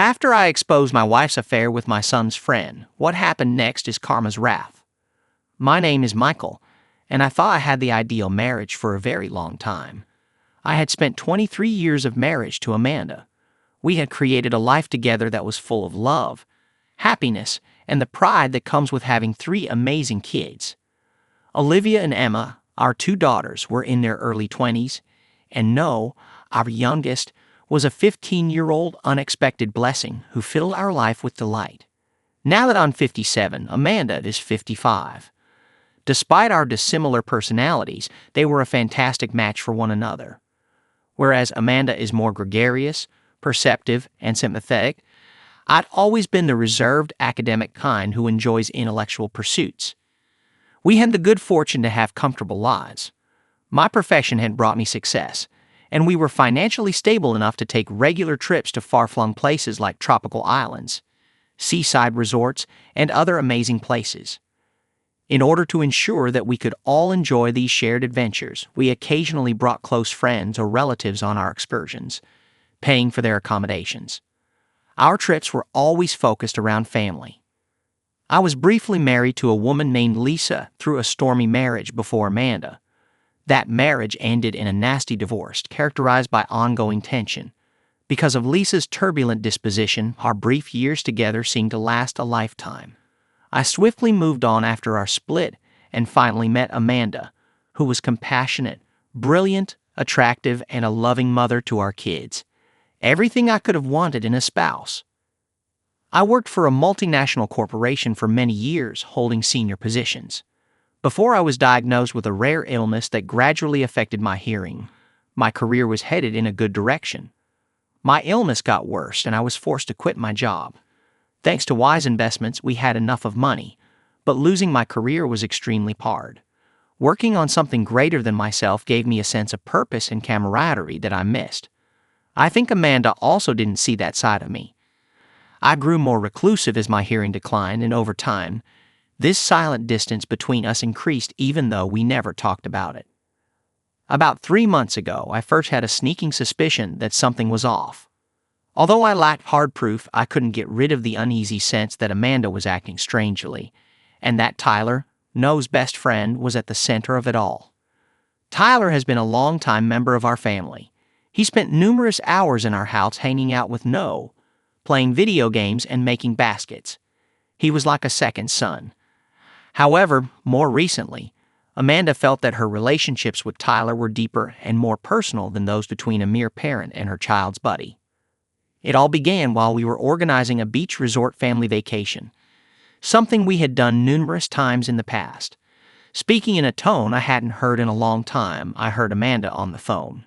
After I exposed my wife's affair with my son's friend, what happened next is karma's wrath. My name is Michael, and I thought I had the ideal marriage for a very long time. I had spent 23 years of marriage to Amanda. We had created a life together that was full of love, happiness, and the pride that comes with having three amazing kids. Olivia and Emma, our two daughters, were in their early 20s, and Noah, our youngest, was a 15-year-old unexpected blessing who filled our life with delight. Now that I'm 57, Amanda is 55. Despite our dissimilar personalities, they were a fantastic match for one another. Whereas Amanda is more gregarious, perceptive, and sympathetic, I'd always been the reserved academic kind who enjoys intellectual pursuits. We had the good fortune to have comfortable lives. My profession had brought me success, and we were financially stable enough to take regular trips to far-flung places like tropical islands, seaside resorts, and other amazing places. In order to ensure that we could all enjoy these shared adventures, we occasionally brought close friends or relatives on our excursions, paying for their accommodations. Our trips were always focused around family. I was briefly married to a woman named Lisa through a stormy marriage before Amanda. That marriage ended in a nasty divorce characterized by ongoing tension. Because of Lisa's turbulent disposition, our brief years together seemed to last a lifetime. I swiftly moved on after our split and finally met Amanda, who was compassionate, brilliant, attractive, and a loving mother to our kids. Everything I could have wanted in a spouse. I worked for a multinational corporation for many years, holding senior positions. Before I was diagnosed with a rare illness that gradually affected my hearing, my career was headed in a good direction. My illness got worse, and I was forced to quit my job. Thanks to wise investments, we had enough of money, but losing my career was extremely hard. Working on something greater than myself gave me a sense of purpose and camaraderie that I missed. I think Amanda also didn't see that side of me. I grew more reclusive as my hearing declined, and over time, this silent distance between us increased even though we never talked about it. About 3 months ago, I first had a sneaking suspicion that something was off. Although I lacked hard proof, I couldn't get rid of the uneasy sense that Amanda was acting strangely, and that Tyler, Noah's best friend, was at the center of it all. Tyler has been a long-time member of our family. He spent numerous hours in our house hanging out with Noah, playing video games and making baskets. He was like a second son. However, more recently, Amanda felt that her relationships with Tyler were deeper and more personal than those between a mere parent and her child's buddy. It all began while we were organizing a beach resort family vacation, something we had done numerous times in the past. Speaking in a tone I hadn't heard in a long time, I heard Amanda on the phone.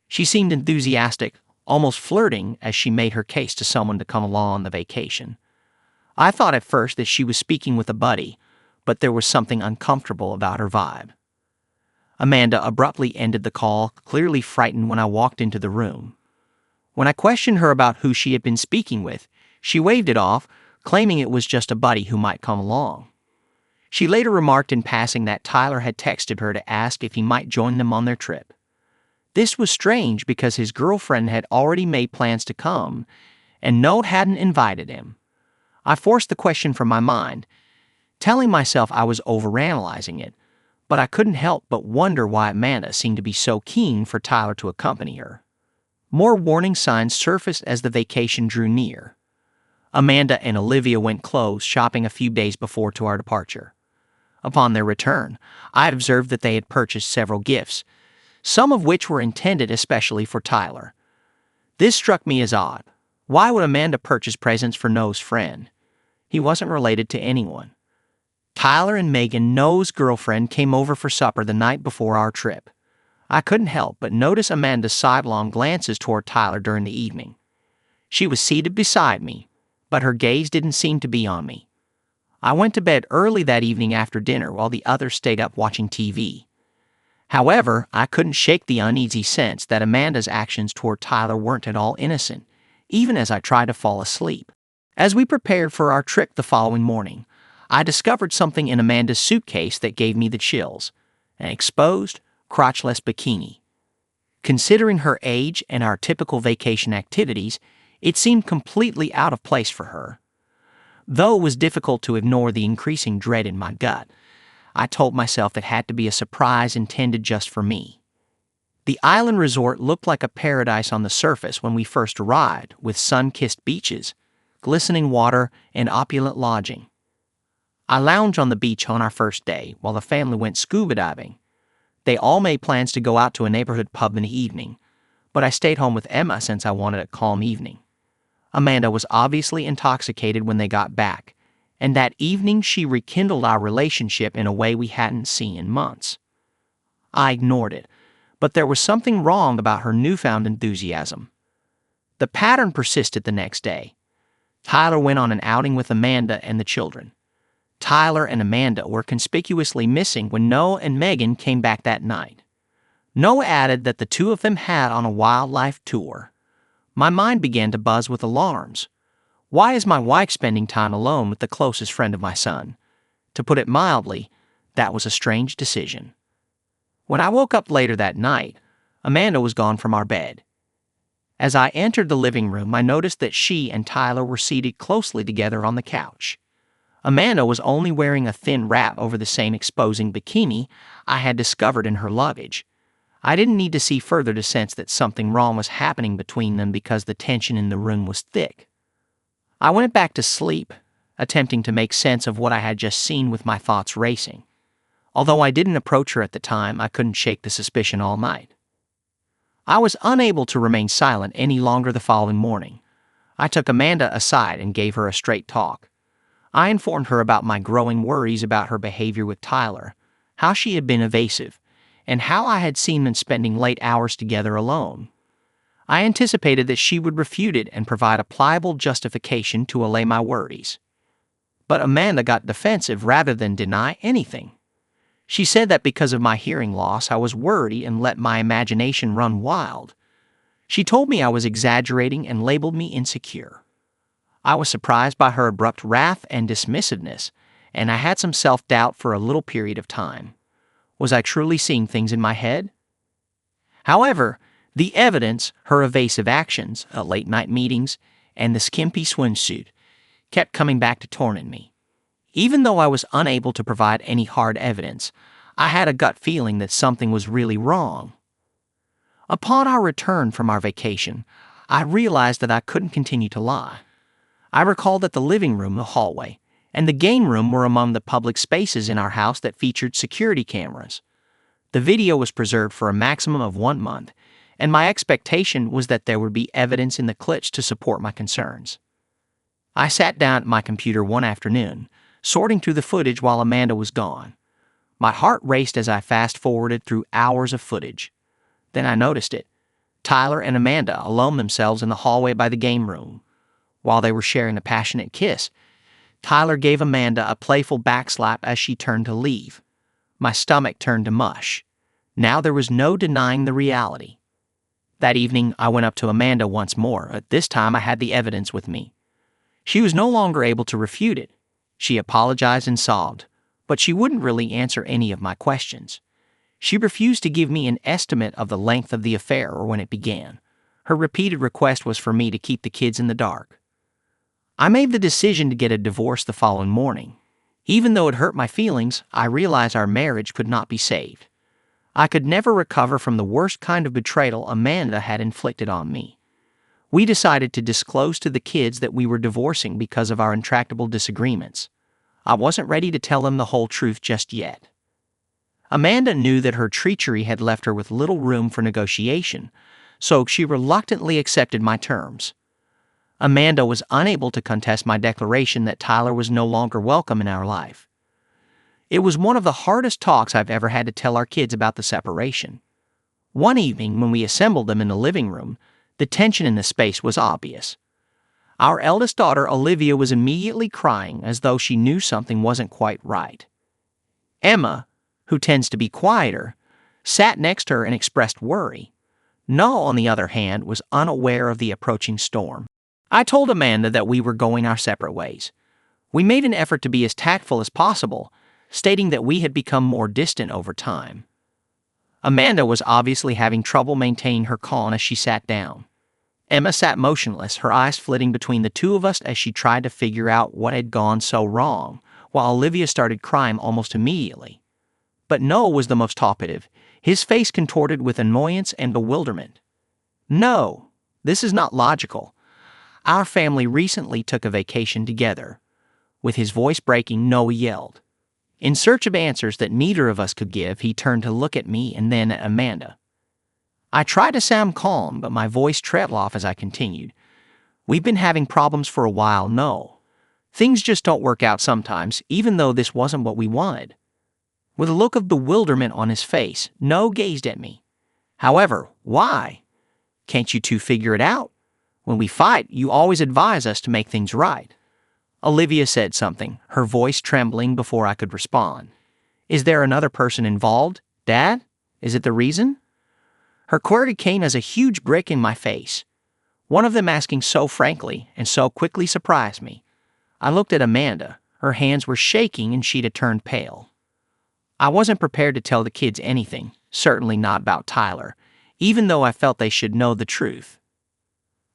She seemed enthusiastic, almost flirting, as she made her case to someone to come along on the vacation. I thought at first that she was speaking with a buddy, but there was something uncomfortable about her vibe. Amanda abruptly ended the call, clearly frightened when I walked into the room. When I questioned her about who she had been speaking with, she waved it off, claiming it was just a buddy who might come along. She later remarked in passing that Tyler had texted her to ask if he might join them on their trip. This was strange because his girlfriend had already made plans to come, and Noah hadn't invited him. I forced the question from my mind, telling myself I was overanalyzing it, but I couldn't help but wonder why Amanda seemed to be so keen for Tyler to accompany her. More warning signs surfaced as the vacation drew near. Amanda and Olivia went clothes shopping a few days before to our departure. Upon their return, I had observed that they had purchased several gifts, some of which were intended especially for Tyler. This struck me as odd. Why would Amanda purchase presents for Noah's friend? He wasn't related to anyone. Tyler and Megan, Noah's girlfriend, came over for supper the night before our trip. I couldn't help but notice Amanda's sidelong glances toward Tyler during the evening. She was seated beside me, but her gaze didn't seem to be on me. I went to bed early that evening after dinner while the others stayed up watching TV. However, I couldn't shake the uneasy sense that Amanda's actions toward Tyler weren't at all innocent, even as I tried to fall asleep. As we prepared for our trip the following morning, I discovered something in Amanda's suitcase that gave me the chills: an exposed, crotchless bikini. Considering her age and our typical vacation activities, It seemed completely out of place for her. Though it was difficult to ignore the increasing dread in my gut, I told myself it had to be a surprise intended just for me. The island resort looked like a paradise on the surface when we first arrived, with sun-kissed beaches, glistening water, and opulent lodging. I lounged on the beach on our first day while the family went scuba diving. They all made plans to go out to a neighborhood pub in the evening, but I stayed home with Emma since I wanted a calm evening. Amanda was obviously intoxicated when they got back, and that evening she rekindled our relationship in a way we hadn't seen in months. I ignored it, but there was something wrong about her newfound enthusiasm. The pattern persisted the next day. Tyler went on an outing with Amanda and the children. Tyler and Amanda were conspicuously missing when Noah and Megan came back that night. Noah added that the two of them had on a wildlife tour. My mind began to buzz with alarms. Why is my wife spending time alone with the closest friend of my son? To put it mildly, that was a strange decision. When I woke up later that night, Amanda was gone from our bed. As I entered the living room, I noticed that she and Tyler were seated closely together on the couch. Amanda was only wearing a thin wrap over the same exposing bikini I had discovered in her luggage. I didn't need to see further to sense that something wrong was happening between them because the tension in the room was thick. I went back to sleep, attempting to make sense of what I had just seen with my thoughts racing. Although I didn't approach her at the time, I couldn't shake the suspicion all night. I was unable to remain silent any longer the following morning. I took Amanda aside and gave her a straight talk. I informed her about my growing worries about her behavior with Tyler, how she had been evasive, and how I had seen them spending late hours together alone. I anticipated that she would refute it and provide a pliable justification to allay my worries. But Amanda got defensive rather than deny anything. She said that because of my hearing loss, I was worried and let my imagination run wild. She told me I was exaggerating and labeled me insecure. I was surprised by her abrupt wrath and dismissiveness, and I had some self-doubt for a little period of time. Was I truly seeing things in my head? However, the evidence, her evasive actions, late-night meetings, and the skimpy swimsuit, kept coming back to torment me. Even though I was unable to provide any hard evidence, I had a gut feeling that something was really wrong. Upon our return from our vacation, I realized that I couldn't continue to lie. I recalled that the living room, the hallway, and the game room were among the public spaces in our house that featured security cameras. The video was preserved for a maximum of 1 month, and my expectation was that there would be evidence in the clips to support my concerns. I sat down at my computer one afternoon, sorting through the footage while Amanda was gone. My heart raced as I fast-forwarded through hours of footage. Then I noticed it. Tyler and Amanda alone themselves in the hallway by the game room. While they were sharing a passionate kiss, Tyler gave Amanda a playful backslap as she turned to leave. My stomach turned to mush. Now there was no denying the reality. That evening, I went up to Amanda once more. At this time, I had the evidence with me. She was no longer able to refute it. She apologized and sobbed, but she wouldn't really answer any of my questions. She refused to give me an estimate of the length of the affair or when it began. Her repeated request was for me to keep the kids in the dark. I made the decision to get a divorce the following morning. Even though it hurt my feelings, I realized our marriage could not be saved. I could never recover from the worst kind of betrayal Amanda had inflicted on me. We decided to disclose to the kids that we were divorcing because of our intractable disagreements. I wasn't ready to tell them the whole truth just yet. Amanda knew that her treachery had left her with little room for negotiation, so she reluctantly accepted my terms. Amanda was unable to contest my declaration that Tyler was no longer welcome in our life. It was one of the hardest talks I've ever had to tell our kids about the separation. One evening, when we assembled them in the living room, the tension in the space was obvious. Our eldest daughter, Olivia, was immediately crying as though she knew something wasn't quite right. Emma, who tends to be quieter, sat next to her and expressed worry. Noel, on the other hand, was unaware of the approaching storm. I told Amanda that we were going our separate ways. We made an effort to be as tactful as possible, stating that we had become more distant over time. Amanda was obviously having trouble maintaining her calm as she sat down. Emma sat motionless, her eyes flitting between the two of us as she tried to figure out what had gone so wrong, while Olivia started crying almost immediately. But Noah was the most talkative, his face contorted with annoyance and bewilderment. "No, this is not logical. Our family recently took a vacation together." With his voice breaking, Noah yelled. In search of answers that neither of us could give, he turned to look at me and then at Amanda. I tried to sound calm, but my voice trailed off as I continued. "We've been having problems for a while, no. Things just don't work out sometimes, even though this wasn't what we wanted." With a look of bewilderment on his face, No gazed at me. "However, why? Can't you two figure it out? When we fight, you always advise us to make things right." Olivia said something, her voice trembling before I could respond. "Is there another person involved? Dad? Is it the reason?" Her query came as a huge brick in my face. One of them asking so frankly and so quickly surprised me. I looked at Amanda. Her hands were shaking and she'd turned pale. I wasn't prepared to tell the kids anything, certainly not about Tyler, even though I felt they should know the truth.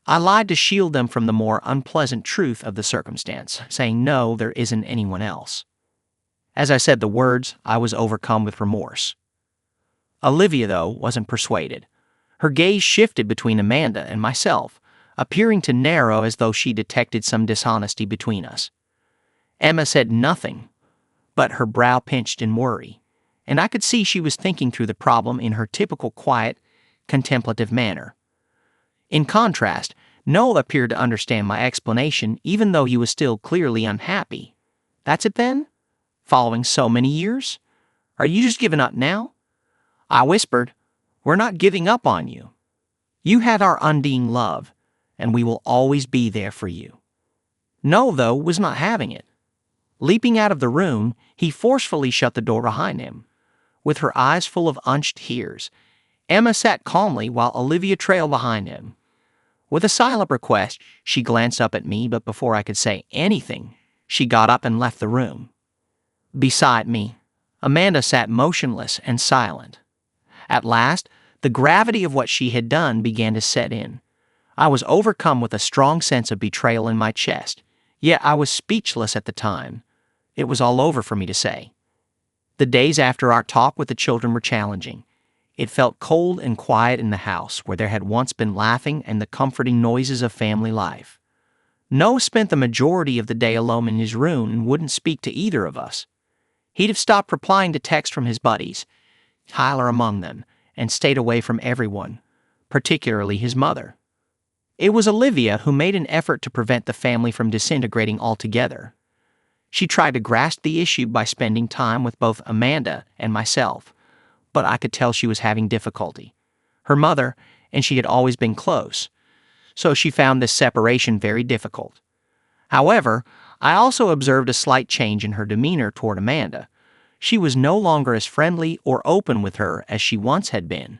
I lied to shield them from the more unpleasant truth of the circumstance, saying no, there isn't anyone else. As I said the words, I was overcome with remorse. Olivia, though, wasn't persuaded. Her gaze shifted between Amanda and myself, appearing to narrow as though she detected some dishonesty between us. Emma said nothing, but her brow pinched in worry, and I could see she was thinking through the problem in her typical quiet, contemplative manner. In contrast, Noel appeared to understand my explanation even though he was still clearly unhappy. "That's it then? Following so many years? Are you just giving up now?" I whispered, "We're not giving up on you. You had our undying love, and we will always be there for you." Noel, though, was not having it. Leaping out of the room, he forcefully shut the door behind him. With her eyes full of unshed tears, Emma sat calmly while Olivia trailed behind him. With a silent request, she glanced up at me, but before I could say anything, she got up and left the room. Beside me, Amanda sat motionless and silent. At last, the gravity of what she had done began to set in. I was overcome with a strong sense of betrayal in my chest, yet I was speechless at the time. It was all over for me to say. The days after our talk with the children were challenging. It felt cold and quiet in the house where there had once been laughing and the comforting noises of family life. Noah spent the majority of the day alone in his room and wouldn't speak to either of us. He'd have stopped replying to texts from his buddies, Tyler among them, and stayed away from everyone, particularly his mother. It was Olivia who made an effort to prevent the family from disintegrating altogether. She tried to grasp the issue by spending time with both Amanda and myself, but I could tell she was having difficulty. Her mother and she had always been close, so she found this separation very difficult. However, I also observed a slight change in her demeanor toward Amanda. She was no longer as friendly or open with her as she once had been.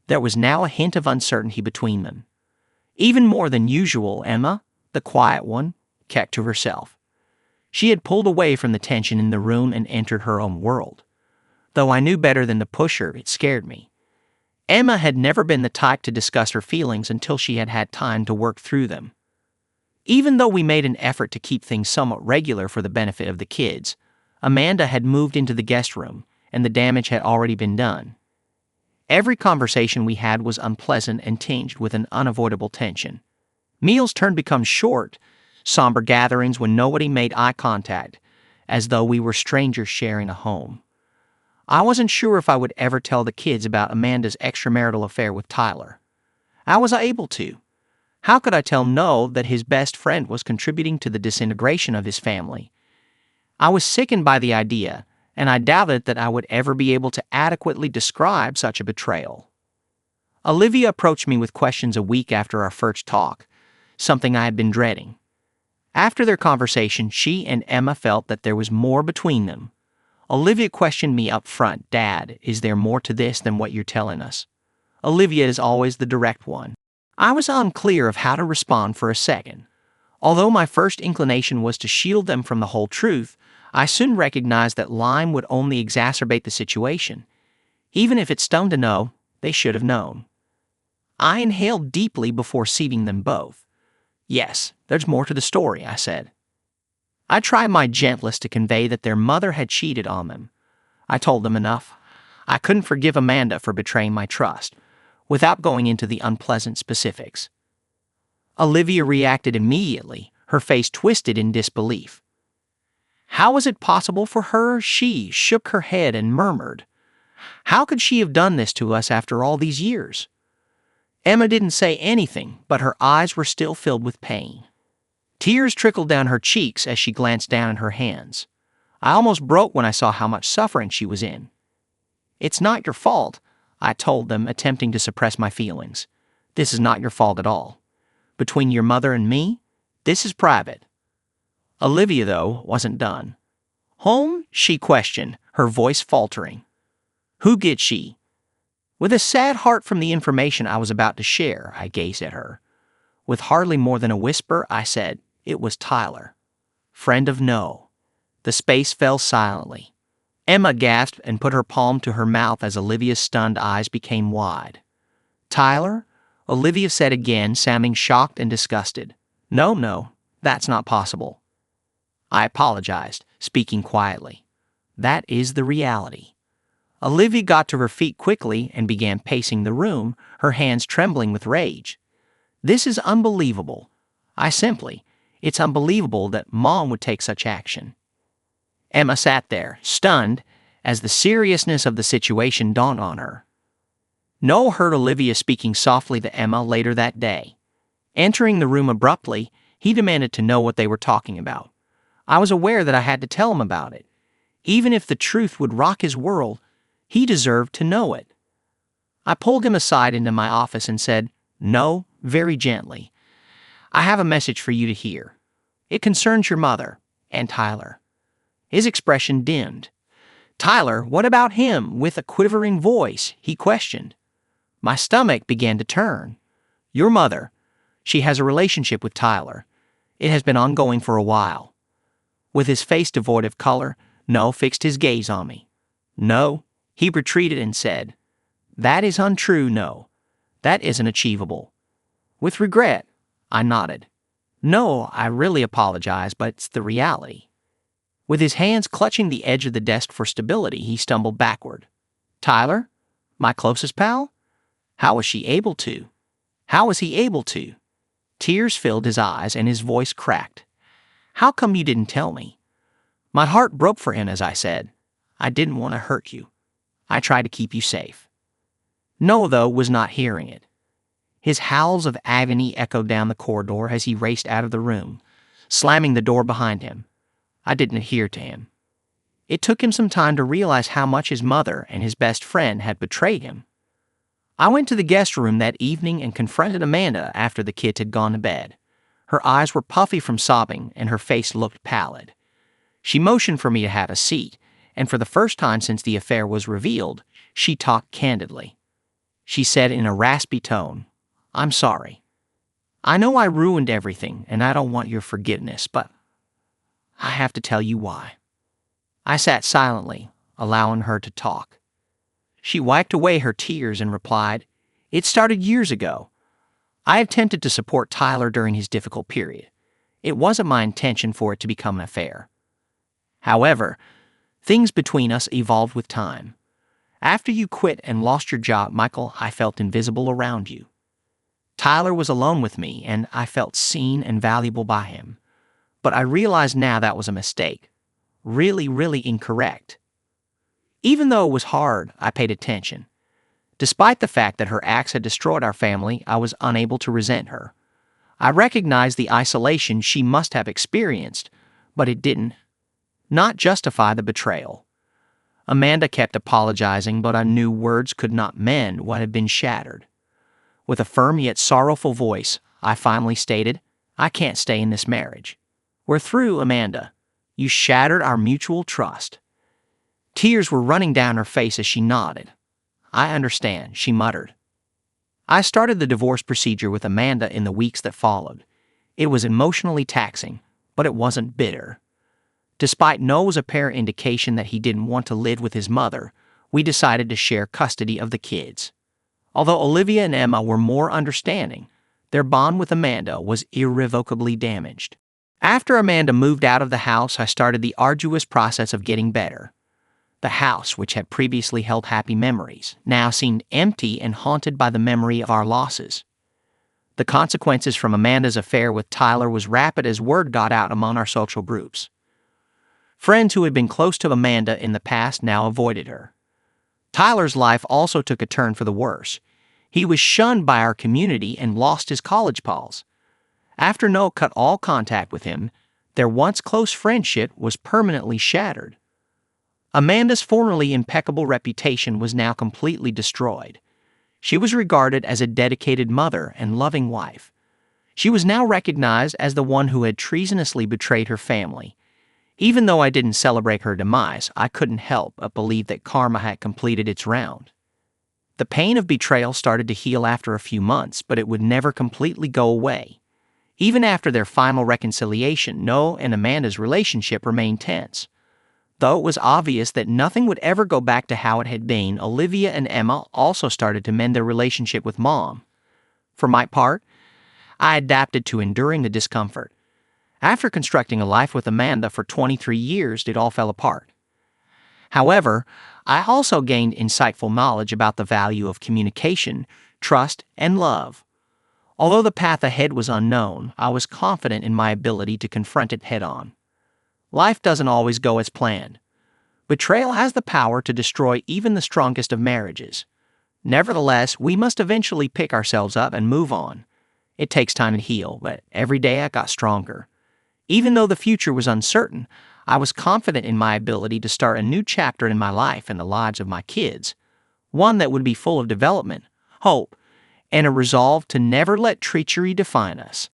There was now a hint of uncertainty between them. Even more than usual, Emma, the quiet one, kept to herself. She had pulled away from the tension in the room and entered her own world. Though I knew better than to push her, it scared me. Emma had never been the type to discuss her feelings until she had had time to work through them. Even though we made an effort to keep things somewhat regular for the benefit of the kids, Amanda had moved into the guest room, and the damage had already been done. Every conversation we had was unpleasant and tinged with an unavoidable tension. Meals turned to become short, somber gatherings when nobody made eye contact, as though we were strangers sharing a home. I wasn't sure if I would ever tell the kids about Amanda's extramarital affair with Tyler. How was I able to? How could I tell Noel that his best friend was contributing to the disintegration of his family? I was sickened by the idea, and I doubted that I would ever be able to adequately describe such a betrayal. Olivia approached me with questions a week after our first talk, something I had been dreading. After their conversation, she and Emma felt that there was more between them. Olivia questioned me up front, "Dad, is there more to this than what you're telling us?" Olivia is always the direct one. I was unclear of how to respond for a second. Although my first inclination was to shield them from the whole truth, I soon recognized that lying would only exacerbate the situation. Even if it stung to know, they should have known. I inhaled deeply before seating them both. Yes, there's more to the story, I said. I tried my gentlest to convey that their mother had cheated on them. I told them enough. I couldn't forgive Amanda for betraying my trust, without going into the unpleasant specifics. Olivia reacted immediately, her face twisted in disbelief. How was it possible for her? She shook her head and murmured, "How could she have done this to us after all these years?" Emma didn't say anything, but her eyes were still filled with pain. Tears trickled down her cheeks as she glanced down at her hands. I almost broke when I saw how much suffering she was in. "It's not your fault," I told them, attempting to suppress my feelings. "This is not your fault at all. Between your mother and me, this is private." Olivia, though, wasn't done. "Home?" she questioned, her voice faltering. "Who get she?" With a sad heart from the information I was about to share, I gazed at her. With hardly more than a whisper, I said, "It was Tyler. Friend of No." The space fell silently. Emma gasped and put her palm to her mouth as Olivia's stunned eyes became wide. "Tyler?" Olivia said again, sounding shocked and disgusted. No, that's not possible." I apologized, speaking quietly. "That is the reality." Olivia got to her feet quickly and began pacing the room, her hands trembling with rage. "This is unbelievable. It's unbelievable that Mom would take such action." Emma sat there, stunned, as the seriousness of the situation dawned on her. Noel heard Olivia speaking softly to Emma later that day. Entering the room abruptly, he demanded to know what they were talking about. I was aware that I had to tell him about it. Even if the truth would rock his world, he deserved to know it. I pulled him aside into my office and said, "No," very gently. "I have a message for you to hear. It concerns your mother and Tyler." His expression dimmed. "Tyler, what about him?" With a quivering voice, he questioned. My stomach began to turn. "Your mother. She has a relationship with Tyler. It has been ongoing for a while." With his face devoid of color, No fixed his gaze on me. "No," he retreated and said, "That is untrue, No. That isn't achievable." With regret, I nodded. "No, I really apologize, but it's the reality." With his hands clutching the edge of the desk for stability, he stumbled backward. "Tyler? My closest pal? How was she able to? How was he able to?" Tears filled his eyes and his voice cracked. "How come you didn't tell me?" My heart broke for him as I said, "I didn't want to hurt you. I tried to keep you safe." Noah, though, was not hearing it. His howls of agony echoed down the corridor as he raced out of the room, slamming the door behind him. I didn't adhere to him. It took him some time to realize how much his mother and his best friend had betrayed him. I went to the guest room that evening and confronted Amanda after the kids had gone to bed. Her eyes were puffy from sobbing and her face looked pallid. She motioned for me to have a seat, and for the first time since the affair was revealed, she talked candidly. She said in a raspy tone, "I'm sorry. I know I ruined everything, and I don't want your forgiveness, but I have to tell you why." I sat silently, allowing her to talk. She wiped away her tears and replied, "It started years ago. I attempted to support Tyler during his difficult period. It wasn't my intention for it to become an affair. However, things between us evolved with time. After you quit and lost your job, Michael, I felt invisible around you. Tyler was alone with me, and I felt seen and valuable by him. But I realize now that was a mistake. Really incorrect. Even though it was hard, I paid attention. Despite the fact that her acts had destroyed our family, I was unable to resent her. I recognized the isolation she must have experienced, but it didn't not justify the betrayal. Amanda kept apologizing, but I knew words could not mend what had been shattered. With a firm yet sorrowful voice, I finally stated, "I can't stay in this marriage. We're through, Amanda. You shattered our mutual trust." Tears were running down her face as she nodded. "I understand," she muttered. I started the divorce procedure with Amanda in the weeks that followed. It was emotionally taxing, but it wasn't bitter. Despite Noah's apparent indication that he didn't want to live with his mother, we decided to share custody of the kids. Although Olivia and Emma were more understanding, their bond with Amanda was irrevocably damaged. After Amanda moved out of the house, I started the arduous process of getting better. The house, which had previously held happy memories, now seemed empty and haunted by the memory of our losses. The consequences from Amanda's affair with Tyler was rapid as word got out among our social groups. Friends who had been close to Amanda in the past now avoided her. Tyler's life also took a turn for the worse. He was shunned by our community and lost his college pals. After Noah cut all contact with him, their once close friendship was permanently shattered. Amanda's formerly impeccable reputation was now completely destroyed. She was regarded as a dedicated mother and loving wife. She was now recognized as the one who had treasonously betrayed her family. Even though I didn't celebrate her demise, I couldn't help but believe that karma had completed its round. The pain of betrayal started to heal after a few months, but it would never completely go away. Even after their final reconciliation, Noah and Amanda's relationship remained tense. Though it was obvious that nothing would ever go back to how it had been, Olivia and Emma also started to mend their relationship with Mom. For my part, I adapted to enduring the discomfort. After constructing a life with Amanda for 23 years, it all fell apart. However, I also gained insightful knowledge about the value of communication, trust, and love. Although the path ahead was unknown, I was confident in my ability to confront it head-on. Life doesn't always go as planned. Betrayal has the power to destroy even the strongest of marriages. Nevertheless, we must eventually pick ourselves up and move on. It takes time to heal, but every day I got stronger. Even though the future was uncertain, I was confident in my ability to start a new chapter in my life and the lives of my kids, one that would be full of development, hope, and a resolve to never let treachery define us.